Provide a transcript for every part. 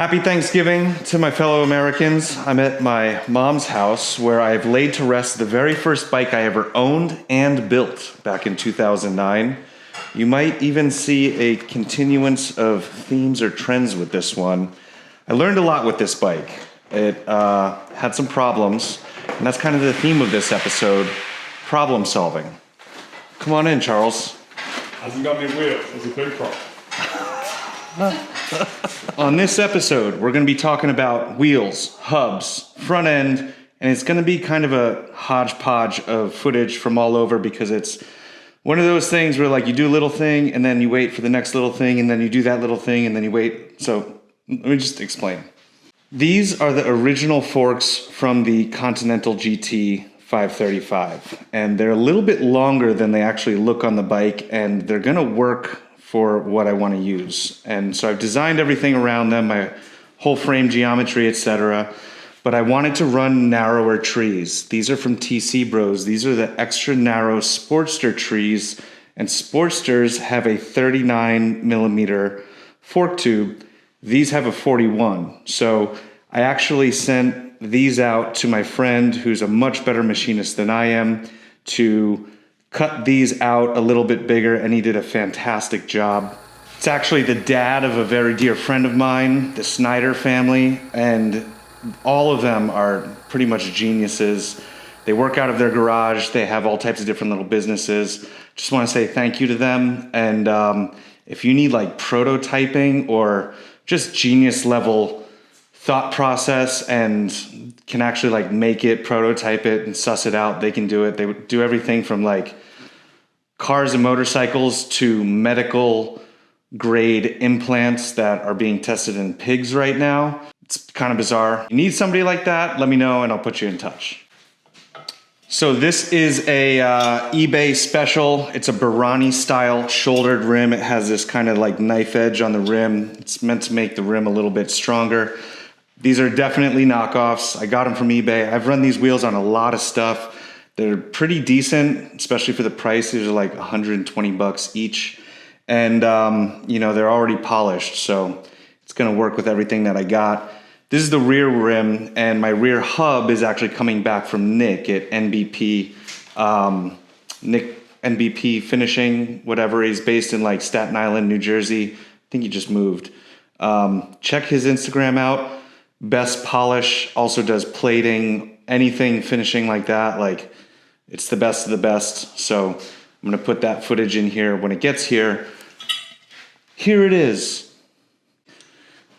Happy Thanksgiving to my fellow Americans. I'm at my mom's house where I've laid to rest the very first bike I ever owned and built back in 2009. You might even see a continuance of themes or trends with this one. I learned a lot with this bike. It had some problems, and that's kind of the theme of this episode, problem solving. Come on in, Charles. Hasn't got any wheels, it's a big problem. On this episode, we're going to be talking about wheels, hubs, front end, and it's going to be kind of a hodgepodge of footage from all over because it's one of those things where like you do a little thing and then you wait for the next little thing and then you do that little thing and then you wait. So let me just explain. These are the original forks from the Continental GT 535, and they're a little bit longer than they actually look on the bike, and they're going to work for what I want to use. And so I've designed everything around them, my whole frame geometry, etc. But I wanted to run narrower trees. These are from TC Bros. These are the extra narrow Sportster trees, and Sportsters have a 39 millimeter fork tube. These have a 41. So I actually sent these out to my friend who's a much better machinist than I am to cut these out a little bit bigger, and he did a fantastic job. It's actually the dad of a very dear friend of mine, the Snyder family, and all of them are pretty much geniuses. They work out of their garage. They have all types of different little businesses. Just want to say thank you to them. And if you need like prototyping or just genius level thought process and can actually like make it, prototype it, and suss it out, they can do it. They would do everything from like cars and motorcycles to medical grade implants that are being tested in pigs right now. It's kind of bizarre. You need somebody like that, let me know and I'll put you in touch. So this is a eBay special. It's a Barani style shouldered rim. It has this kind of like knife edge on the rim. It's meant to make the rim a little bit stronger. These are definitely knockoffs. I got them from eBay. I've run these wheels on a lot of stuff. They're pretty decent, especially for the price. These are like 120 bucks each. And, you know, they're already polished, so it's going to work with everything that I got. This is the rear rim, and my rear hub is actually coming back from Nick at NBP. Nick NBP Finishing, whatever. He's based in like Staten Island, New Jersey. I think he just moved. Check his Instagram out. Best Polish, also does plating, anything finishing like that. Like, it's the best of the best. So I'm gonna put that footage in here when it gets here. Here it is.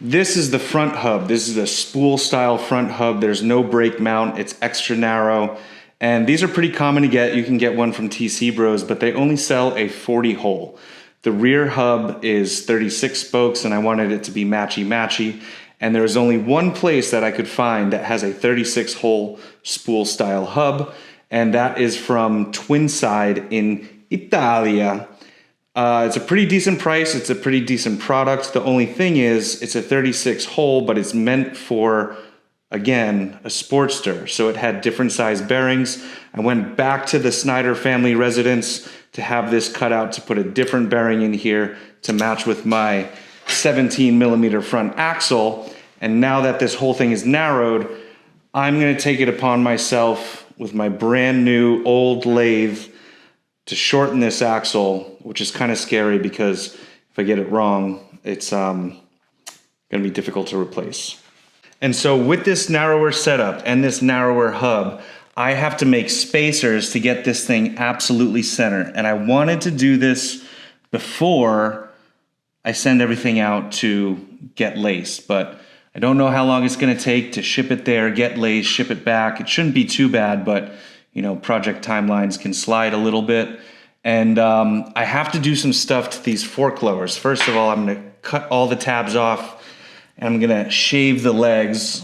This is the front hub. This is a spool style front hub. There's no brake mount. It's extra narrow. And these are pretty common to get. You can get one from TC Bros, but they only sell a 40 hole. The rear hub is 36 spokes, and I wanted it to be matchy-matchy. And there was only one place that I could find that has a 36 hole spool style hub, and that is from Twinside in Italia. It's a pretty decent price. It's a pretty decent product. The only thing is it's a 36 hole, but it's meant for, again, a Sportster. So it had different size bearings. I went back to the Snyder family residence to have this cut out to put a different bearing in here to match with my 17 millimeter front axle. And now that this whole thing is narrowed, I'm going to take it upon myself with my brand new old lathe to shorten this axle, which is kind of scary because if I get it wrong, it's going to be difficult to replace. And so with this narrower setup and this narrower hub, I have to make spacers to get this thing absolutely center. And I wanted to do this before I send everything out to get laced, but I don't know how long it's going to take to ship it there, get laced, ship it back. It shouldn't be too bad, but you know, project timelines can slide a little bit. And I have to do some stuff to these fork lowers. First of all, I'm going to cut all the tabs off, and I'm going to shave the legs,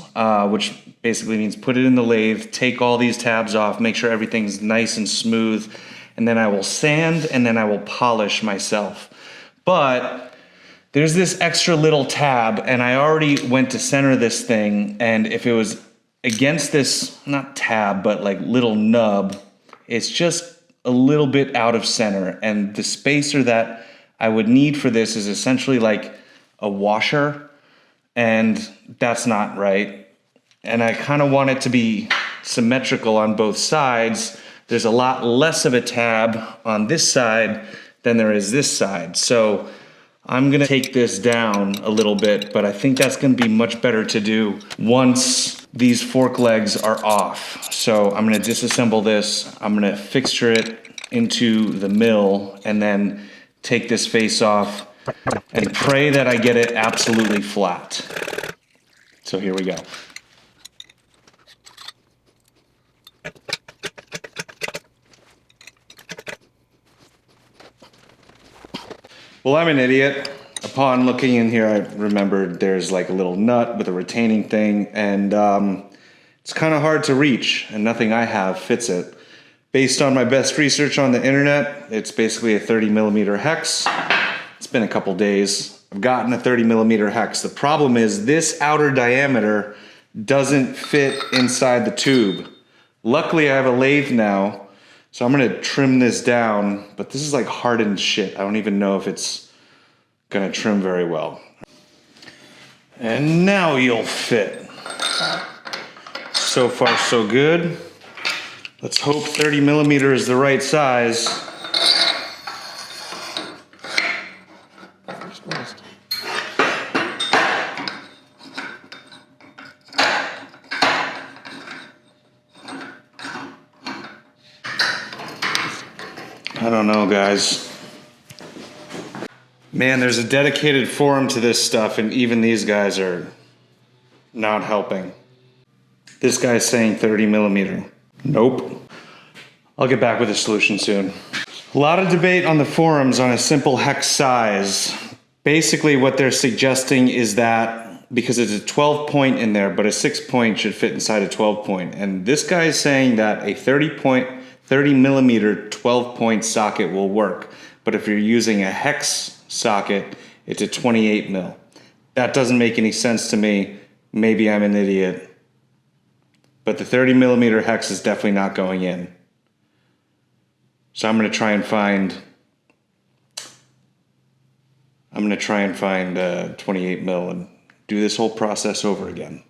which basically means put it in the lathe, take all these tabs off, make sure everything's nice and smooth, and then I will sand and then I will polish myself. But there's this extra little tab, and I already went to center this thing, and if it was against this, not tab, but like little nub, it's just a little bit out of center, and the spacer that I would need for this is essentially like a washer, and that's not right. And I kind of want it to be symmetrical on both sides. There's a lot less of a tab on this side than there is this side. So I'm gonna take this down a little bit, but I think that's gonna be much better to do once these fork legs are off. So I'm gonna disassemble this, I'm gonna fixture it into the mill, and then take this face off and pray that I get it absolutely flat. So here we go. Well, I'm an idiot. Upon looking in here, I remembered there's like a little nut with a retaining thing, and it's kind of hard to reach, and nothing I have fits it. Based on my best research on the internet, it's basically a 30mm hex. It's been a couple days. I've gotten a 30mm hex. The problem is this outer diameter doesn't fit inside the tube. Luckily, I have a lathe now, so I'm gonna trim this down, but this is like hardened shit. I don't even know if it's gonna trim very well. And now you'll fit. So far, so good. Let's hope 30mm is the right size. I don't know, guys. Man, there's a dedicated forum to this stuff, and even these guys are not helping. This guy's saying 30mm. Nope. I'll get back with a solution soon. A lot of debate on the forums on a simple hex size. Basically what they're suggesting is that because it's a 12 point in there, but a 6 point should fit inside a 12 point. And this guy is saying that a 30mm 12 point socket will work. But if you're using a hex socket, it's a 28mm. That doesn't make any sense to me. Maybe I'm an idiot. But the 30mm hex is definitely not going in. So I'm going to try and find 28mm and do this whole process over again.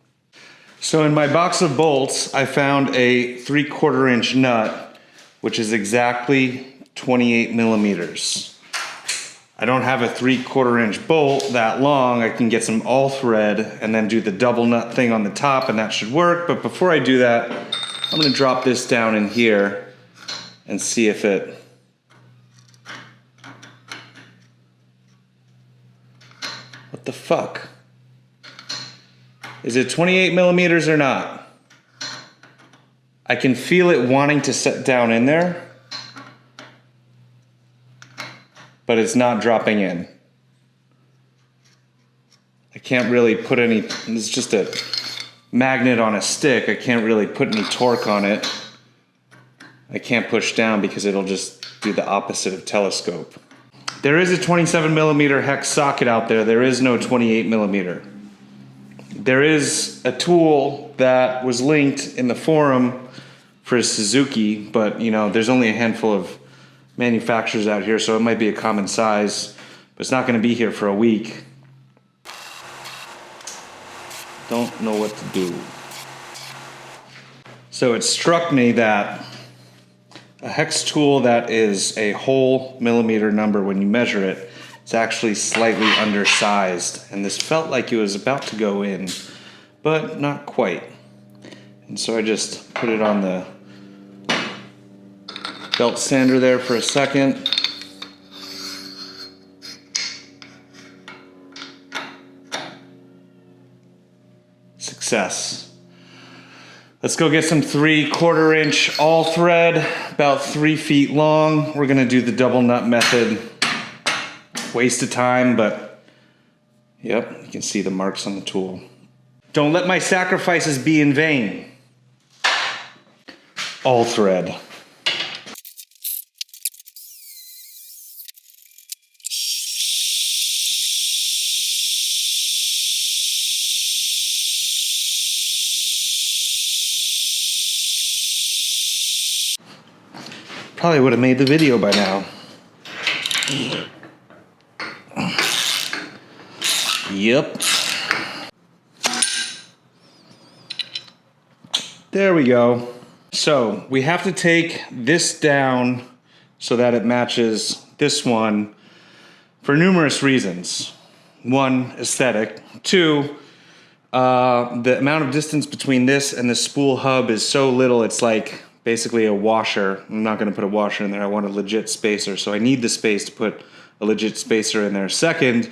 So in my box of bolts, I found a 3/4 inch nut, which is exactly 28mm. I don't have a 3/4 inch bolt that long. I can get some all thread and then do the double nut thing on the top, and that should work. But before I do that, I'm gonna drop this down in here and see if it what the fuck? Is it 28mm or not? I can feel it wanting to set down in there, but it's not dropping in. I can't really put any, it's just a magnet on a stick. I can't really put any torque on it. I can't push down because it'll just do the opposite of telescope. There is a 27mm hex socket out there. There is no 28mm. There is a tool that was linked in the forum for Suzuki, but you know, there's only a handful of manufacturers out here, so it might be a common size, but it's not going to be here for a week. Don't know what to do. So it struck me that a hex tool that is a whole millimeter number when you measure it, it's actually slightly undersized, and this felt like it was about to go in, but not quite. And so I just put it on the belt sander there for a second. Success. Let's go get some 3/4 inch all thread, about 3 feet long. We're gonna do the double nut method. Waste of time, but yep, you can see the marks on the tool. Don't let my sacrifices be in vain. All thread. Probably would have made the video by now. Yep. There we go. So we have to take this down so that it matches this one for numerous reasons. One, aesthetic. Two, the amount of distance between this and the spool hub is so little, it's like basically a washer. I'm not gonna put a washer in there, I want a legit spacer, so I need the space to put a legit spacer in there. Second,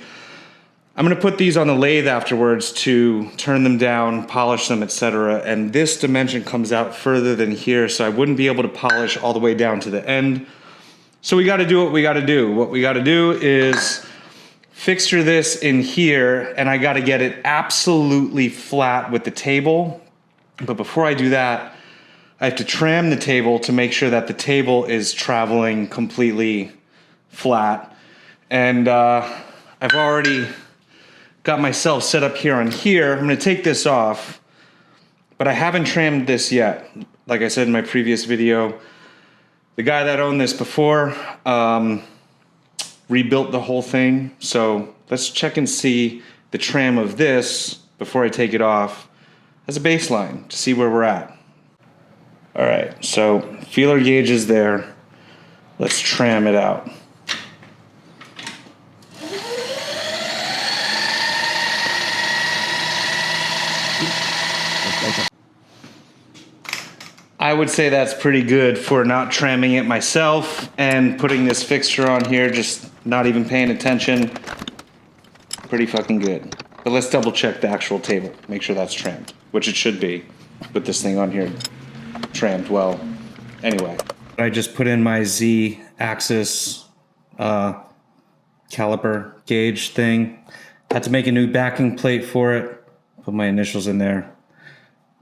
I'm gonna put these on the lathe afterwards to turn them down, polish them, etc. And this dimension comes out further than here, so I wouldn't be able to polish all the way down to the end. So we gotta do what we gotta do. What we gotta do is fixture this in here, and I gotta get it absolutely flat with the table. But before I do that, I have to tram the table to make sure that the table is traveling completely flat. And I've already got myself set up here on here. I'm gonna take this off, but I haven't trimmed this yet. Like I said in my previous video, the guy that owned this before rebuilt the whole thing. So let's check and see the tram of this before I take it off as a baseline to see where we're at. All right, so feeler gauge is there. Let's tram it out. I would say that's pretty good for not tramming it myself and putting this fixture on here, just not even paying attention. Pretty fucking good. But let's double check the actual table, make sure that's trimmed, which it should be with this thing on here trimmed well. Anyway, I just put in my Z-axis caliper gauge thing. Had to make a new backing plate for it. Put my initials in there.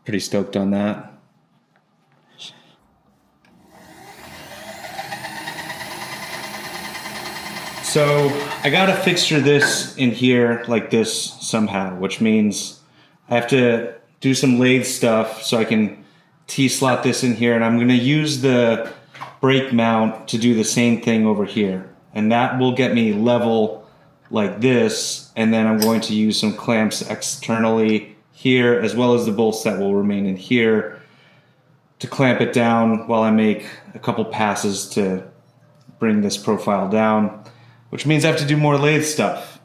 Pretty stoked on that. So I gotta fixture this in here like this somehow, which means I have to do some lathe stuff so I can T-slot this in here, and I'm gonna use the brake mount to do the same thing over here. And that will get me level like this, and then I'm going to use some clamps externally here, as well as the bolts that will remain in here to clamp it down while I make a couple passes to bring this profile down. Which means I have to do more lathe stuff,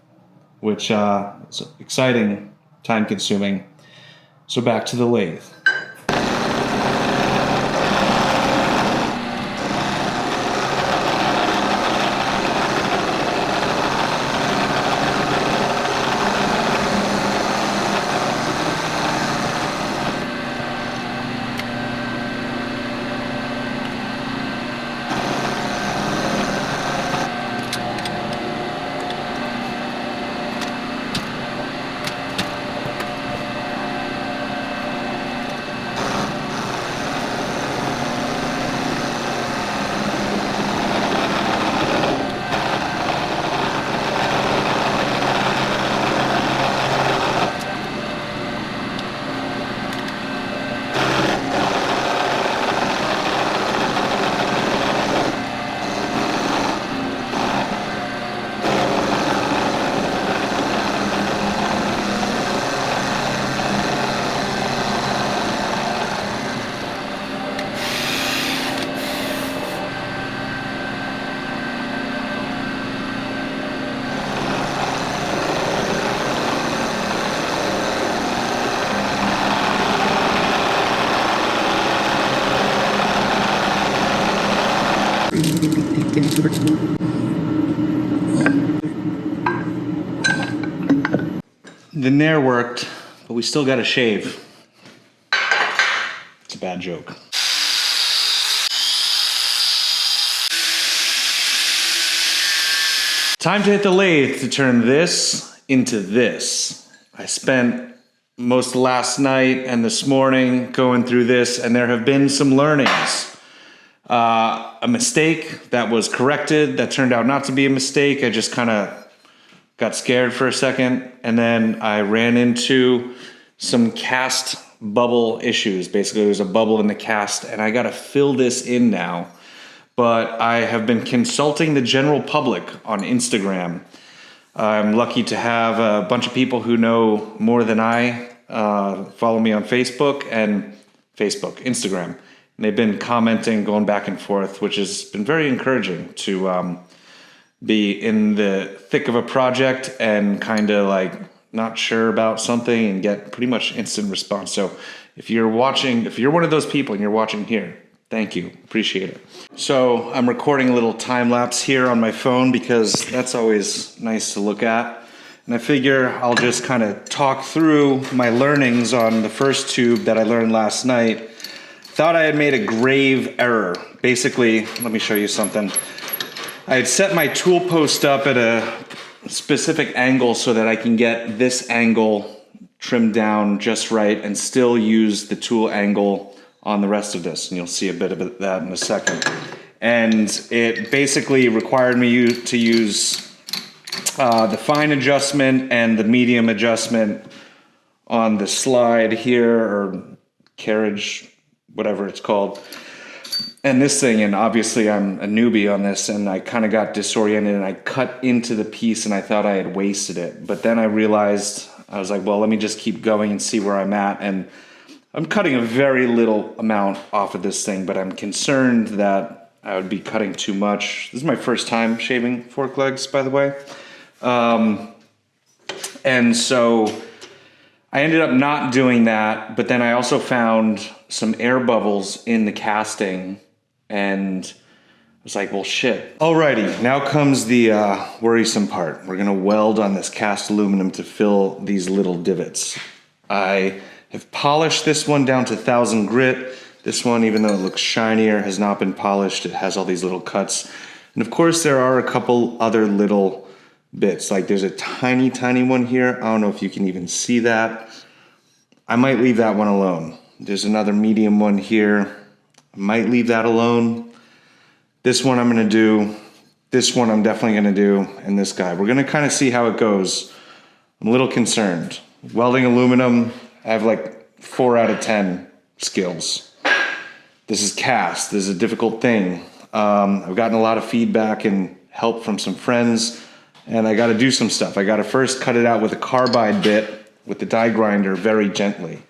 which is exciting, time consuming. So back to the lathe. The nair worked, but we still got to shave. It's a bad joke. Time to hit the lathe to turn this into this. I spent most of last night and this morning going through this, and there have been some learnings. A mistake that was corrected that turned out not to be a mistake. I just kind of got scared for a second, and then I ran into some cast bubble issues. Basically, there's a bubble in the cast, and I got to fill this in now. But I have been consulting the general public on Instagram. I'm lucky to have a bunch of people who know more than I follow me on Facebook, and Facebook, Instagram. And they've been commenting, going back and forth, which has been very encouraging to be in the thick of a project and kind of like not sure about something and get pretty much instant response. So if you're one of those people and you're watching here, thank you, appreciate it. So I'm recording a little time lapse here on my phone because that's always nice to look at. And I figure I'll just kind of talk through my learnings on the first tube that I learned last night. Thought I had made a grave error. Basically, let me show you something. I had set my tool post up at a specific angle so that I can get this angle trimmed down just right and still use the tool angle on the rest of this. And you'll see a bit of that in a second. And it basically required me to use the fine adjustment and the medium adjustment on the slide here, or carriage, whatever it's called. And this thing, and obviously I'm a newbie on this, and I kind of got disoriented and I cut into the piece and I thought I had wasted it. But then I realized, I was like, well, let me just keep going and see where I'm at. And I'm cutting a very little amount off of this thing, but I'm concerned that I would be cutting too much. This is my first time shaving fork legs, by the way. And so I ended up not doing that, but then I also found some air bubbles in the casting, and I was like, well, shit. Alrighty, now comes the worrisome part. We're gonna weld on this cast aluminum to fill these little divots. I have polished this one down to 1000 grit. This one, even though it looks shinier, has not been polished. It has all these little cuts. And of course, there are a couple other little bits. Like there's a tiny, tiny one here. I don't know if you can even see that. I might leave that one alone. There's another medium one here. I might leave that alone. This one I'm gonna do. This one I'm definitely gonna do. And this guy. We're gonna kind of see how it goes. I'm a little concerned. Welding aluminum, I have like 4 out of 10 skills. This is cast. This is a difficult thing. I've gotten a lot of feedback and help from some friends, and I gotta do some stuff. I gotta first cut it out with a carbide bit with the die grinder very gently.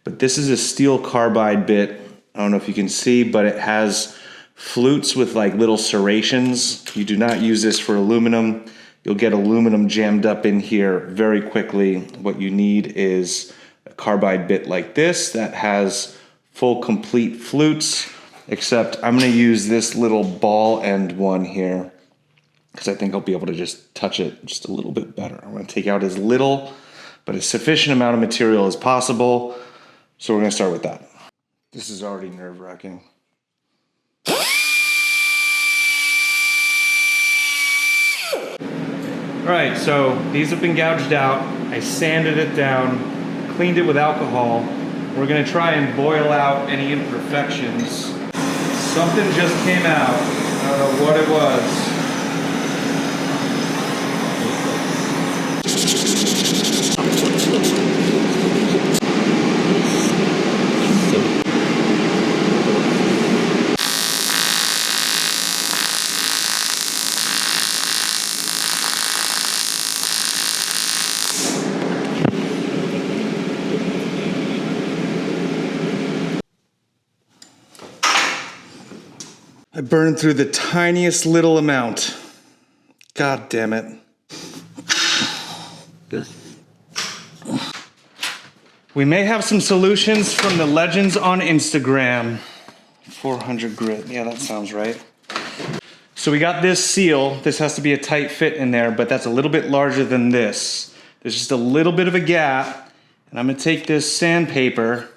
But this is a steel carbide bit. I don't know if you can see, but it has flutes with like little serrations. You do not use this for aluminum. You'll get aluminum jammed up in here very quickly. What you need is a carbide bit like this that has full complete flutes, except I'm gonna use this little ball end one here because I think I'll be able to just touch it just a little bit better. I'm gonna take out as little but a sufficient amount of material as possible. So we're gonna start with that. This is already nerve-wracking. All right, so these have been gouged out. I sanded it down, cleaned it with alcohol. We're gonna try and boil out any imperfections. Something just came out. I don't know what it was. I burned through the tiniest little amount. God damn it. We may have some solutions from the legends on Instagram. 400 grit, yeah, that sounds right. So we got this seal. This has to be a tight fit in there, but that's a little bit larger than this. There's just a little bit of a gap, and I'm gonna take this sandpaper.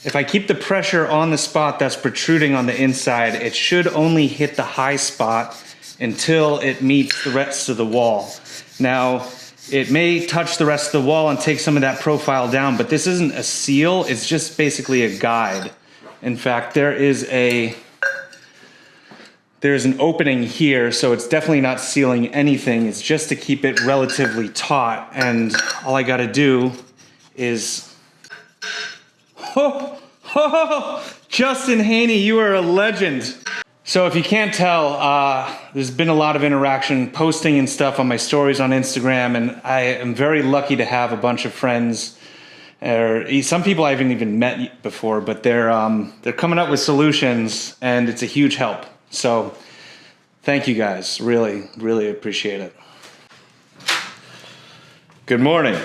If I keep the pressure on the spot that's protruding on the inside, it should only hit the high spot until it meets the rest of the wall. Now, it may touch the rest of the wall and take some of that profile down, but this isn't a seal, it's just basically a guide. In fact, there's an opening here, so it's definitely not sealing anything. It's just to keep it relatively taut, and all I gotta do is... Oh, Justin Haney, you are a legend. So if you can't tell, there's been a lot of interaction, posting and stuff on my stories on Instagram, and I am very lucky to have a bunch of friends, or some people I haven't even met before, but they're coming up with solutions, and it's a huge help. So thank you guys, really, really appreciate it. Good morning.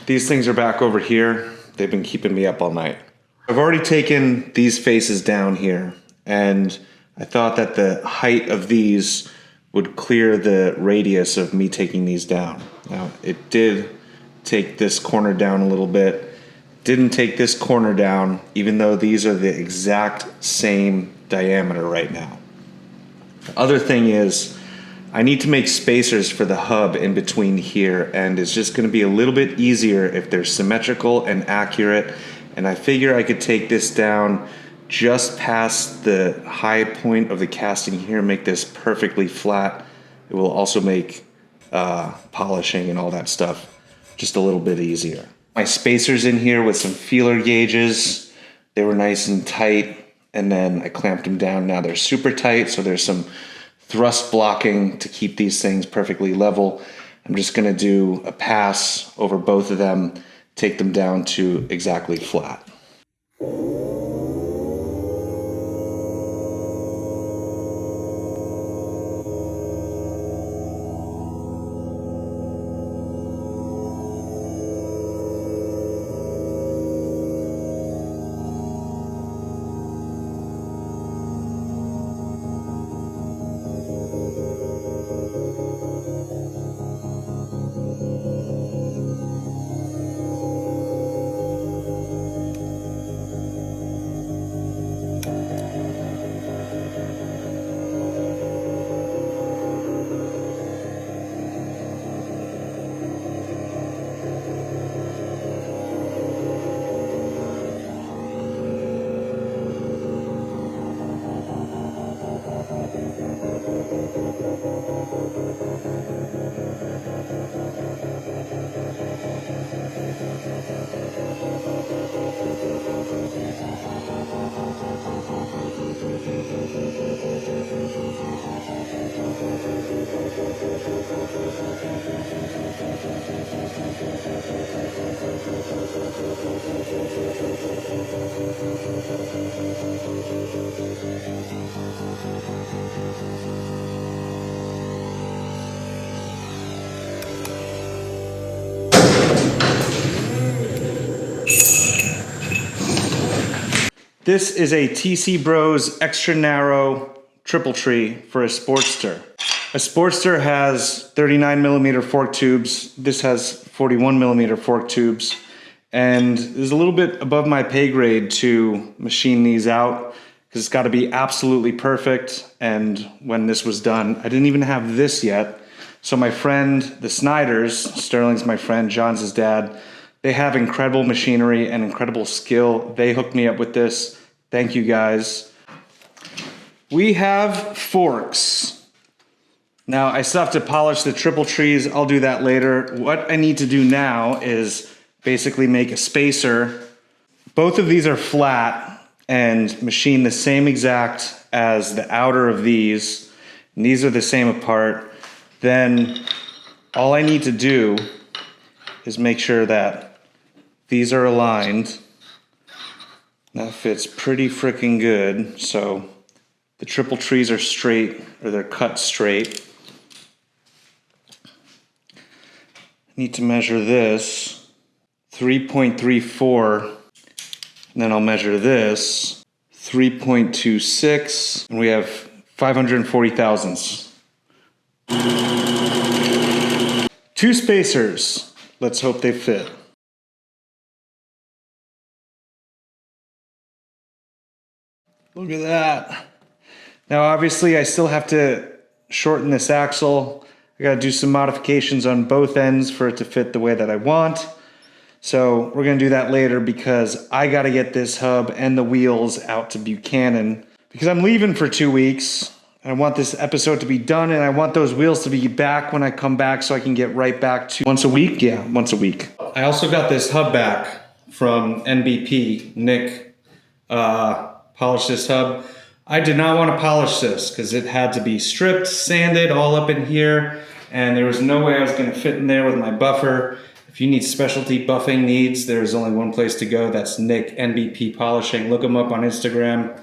These things are back over here. They've been keeping me up all night. I've already taken these faces down here, and I thought that the height of these would clear the radius of me taking these down. Now, it did take this corner down a little bit. Didn't take this corner down, even though these are the exact same diameter right now. The other thing is, I need to make spacers for the hub in between here, and it's just going to be a little bit easier if they're symmetrical and accurate. And I figure I could take this down just past the high point of the casting here, make this perfectly flat. It will also make polishing and all that stuff just a little bit easier. My spacers in here with some feeler gauges, they were nice and tight, and then I clamped them down. Now they're super tight, so there's some thrust blocking to keep these things perfectly level. I'm just gonna do a pass over both of them, take them down to exactly flat. This is a TC Bros extra narrow triple tree for a Sportster. A Sportster has 39mm fork tubes. This has 41mm fork tubes. And it's a little bit above my pay grade to machine these out because it's got to be absolutely perfect. And when this was done, I didn't even have this yet. So my friend, the Snyders, Sterling's my friend, John's his dad, they have incredible machinery and incredible skill. They hooked me up with this. Thank you guys. We have forks. Now I still have to polish the triple trees. I'll do that later. What I need to do now is basically make a spacer. Both of these are flat and machine the same exact as the outer of these. And these are the same apart. Then all I need to do is make sure that these are aligned. That fits pretty freaking good. So the triple trees are straight, or they're cut straight. I need to measure this, 3.34, and then I'll measure this, 3.26, and we have 540 thousandths. 2 spacers. Let's hope they fit. Look at that. Now obviously I still have to shorten this axle. I gotta do some modifications on both ends for it to fit the way that I want. So we're gonna do that later because I gotta get this hub and the wheels out to Buchanan because I'm leaving for 2 weeks. I want this episode to be done and I want those wheels to be back when I come back so I can get right back to once a week. Yeah, once a week. I also got this hub back from NBP. Nick polished this hub. I did not want to polish this because it had to be stripped, sanded all up in here, and there was no way I was going to fit in there with my buffer. If you need specialty buffing needs, there's only one place to go. That's Nick, NBP Polishing. Look him up on Instagram.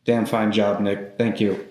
Damn fine job, Nick. Thank you.